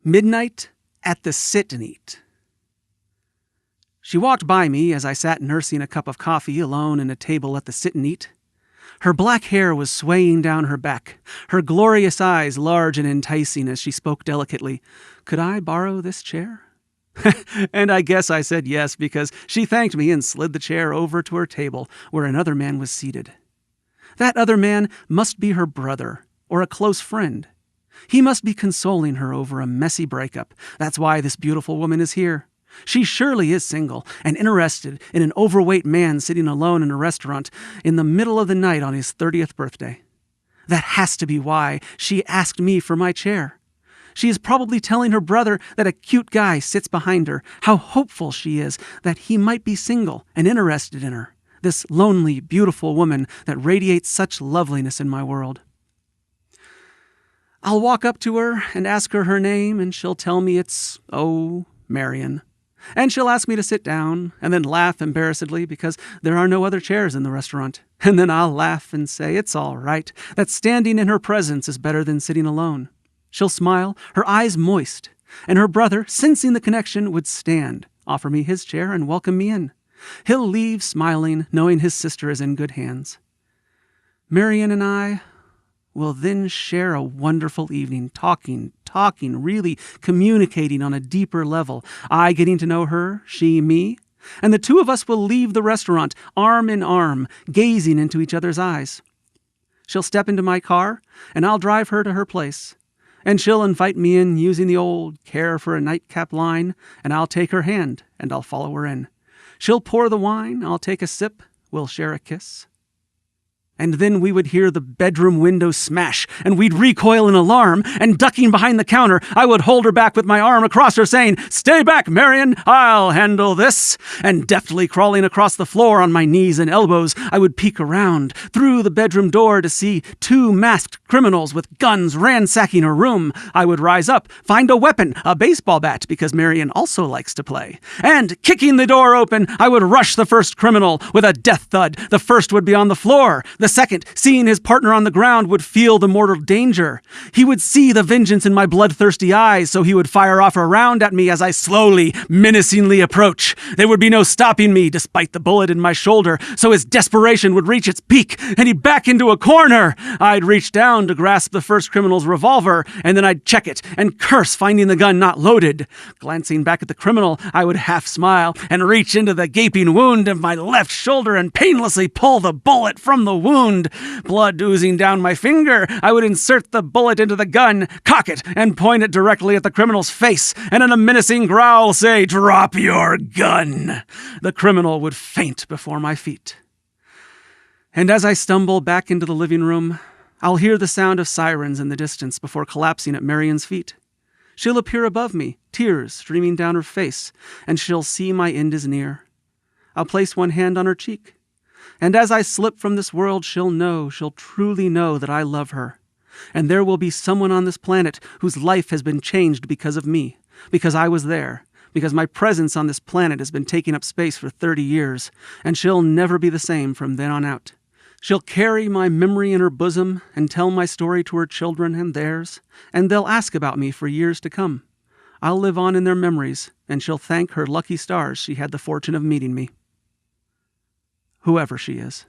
Midnight at the Sit and Eat. She walked by me as I sat nursing a cup of coffee alone in a table at the Sit and Eat. Her black hair was swaying down her back, her glorious eyes large and enticing as she spoke delicately. "Could I borrow this chair?" And I guess I said yes, because she thanked me and slid the chair over to her table where another man was seated. That other man must be her brother or a close friend. He must be consoling her over a messy breakup. That's why this beautiful woman is here. She surely is single and interested in an overweight man sitting alone in a restaurant in the middle of the night on his 30th birthday. That has to be why she asked me for my chair. She is probably telling her brother that a cute guy sits behind her, how hopeful she is that he might be single and interested in her, this lonely, beautiful woman that radiates such loveliness in my world. I'll walk up to her and ask her name, and she'll tell me it's, Marion. And she'll ask me to sit down, and then laugh embarrassedly because there are no other chairs in the restaurant. And then I'll laugh and say it's all right, that standing in her presence is better than sitting alone. She'll smile, her eyes moist, and her brother, sensing the connection, would stand, offer me his chair, and welcome me in. He'll leave smiling, knowing his sister is in good hands. Marion and I will then share a wonderful evening, talking, really communicating on a deeper level. I getting to know her, she me, and the two of us will leave the restaurant, arm in arm, gazing into each other's eyes. She'll step into my car, and I'll drive her to her place. And she'll invite me in using the old care for a nightcap line, and I'll take her hand, and I'll follow her in. She'll pour the wine, I'll take a sip, we'll share a kiss. And then we would hear the bedroom window smash, and we'd recoil in alarm, and ducking behind the counter, I would hold her back with my arm across her, saying, "Stay back, Marion, I'll handle this." And deftly crawling across the floor on my knees and elbows, I would peek around through the bedroom door to see two masked criminals with guns ransacking her room. I would rise up, find a weapon, a baseball bat, because Marion also likes to play. And kicking the door open, I would rush the first criminal with a death thud. The first would be on the floor. The second, seeing his partner on the ground, would feel the mortal danger. He would see the vengeance in my bloodthirsty eyes, so he would fire off a round at me as I slowly, menacingly approach. There would be no stopping me, despite the bullet in my shoulder, so his desperation would reach its peak, and he'd back into a corner. I'd reach down to grasp the first criminal's revolver, and then I'd check it and curse, finding the gun not loaded. Glancing back at the criminal, I would half smile and reach into the gaping wound of my left shoulder and painlessly pull the bullet from the wound. Blood oozing down my finger, I would insert the bullet into the gun, cock it, and point it directly at the criminal's face, and in a menacing growl say, "Drop your gun." The criminal would faint before my feet. And as I stumble back into the living room, I'll hear the sound of sirens in the distance before collapsing at Marion's feet. She'll appear above me, tears streaming down her face, and she'll see my end is near. I'll place one hand on her cheek. And as I slip from this world, she'll truly know that I love her. And there will be someone on this planet whose life has been changed because of me, because I was there, because my presence on this planet has been taking up space for 30 years, and she'll never be the same from then on out. She'll carry my memory in her bosom and tell my story to her children and theirs, and they'll ask about me for years to come. I'll live on in their memories, and she'll thank her lucky stars she had the fortune of meeting me. Whoever she is.